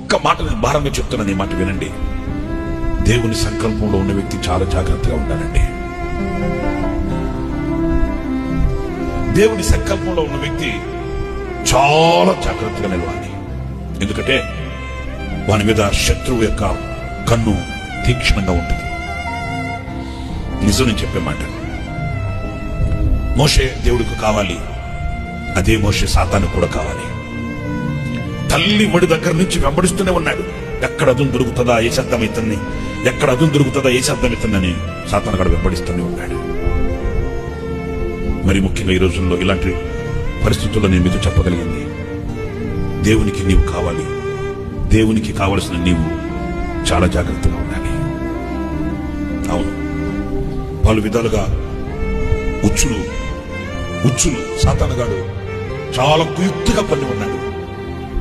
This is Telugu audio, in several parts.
ఒక్క మాట నేను భారంగా చెప్తున్నాను, ఈ మాట వినండి. దేవుని సంకల్పంలో ఉన్న వ్యక్తి చాలా జాగ్రత్తగా ఉండాలండి. దేవుని సంకల్పంలో ఉన్న వ్యక్తి చాలా జాగ్రత్తగా నిలవాలి. ఎందుకంటే వాని మీద శత్రువు యొక్క కన్ను తీక్షణంగా ఉంటుంది. నిజం నేను చెప్పే మాట. మోషే దేవుడికి కావాలి, అదే మోషే సాతాను కూడా కావాలి. తల్లి ఒడి దగ్గర నుంచి వెంబడిస్తూనే ఉన్నాడు. ఎక్కడ అదును దొరుకుతుందా ఏ శబ్దం అవుతుంది, ఎక్కడ అదును దొరుకుతుందా ఏ శబ్దం అవుతుందని సాతాను కూడా వెంబడిస్తూనే ఉన్నాడు. మరి ముఖ్యంగా ఈ రోజుల్లో ఇలాంటి పరిస్థితుల్లో నేను మీతో చెప్పగలిగింది, దేవునికి నీవు కావాలి, దేవునికి కావలసిన నీవు చాలా జాగ్రత్తగా ఉండాలి. అవును, పలు విధాలుగా ఉచ్చులు సాతానుగాడు చాలా కుయుక్తిగా పని ఉన్నాడు.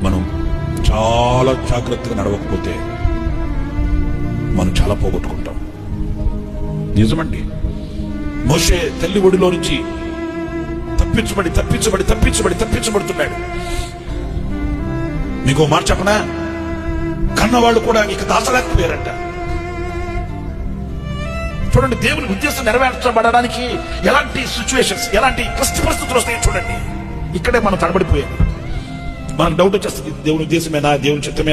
మనం చాలా జాగ్రత్తగా నడవకపోతే మనం చాలా పోగొట్టుకుంటాం. నిజమండి. మోషే తల్లి ఒడిలో నుంచి తప్పించబడుతున్నాడు. మీకు మాట చెప్పనా, కన్నవాళ్ళు కూడా ఇక దాచలేకపోయారంట. చూడండి, దేవుని ఉద్దేశం నెరవేర్చబడడానికి ఎలాంటి సిచ్యువేషన్స్, ఎలాంటి కష్ట పరిస్థితులు వస్తాయో చూడండి. ఇక్కడే మనం తడబడిపోయాం. మనకు డౌట్ వచ్చేస్తుంది, దేవుని ఉద్దేశమేనా, దేవుని చిత్తమేనా?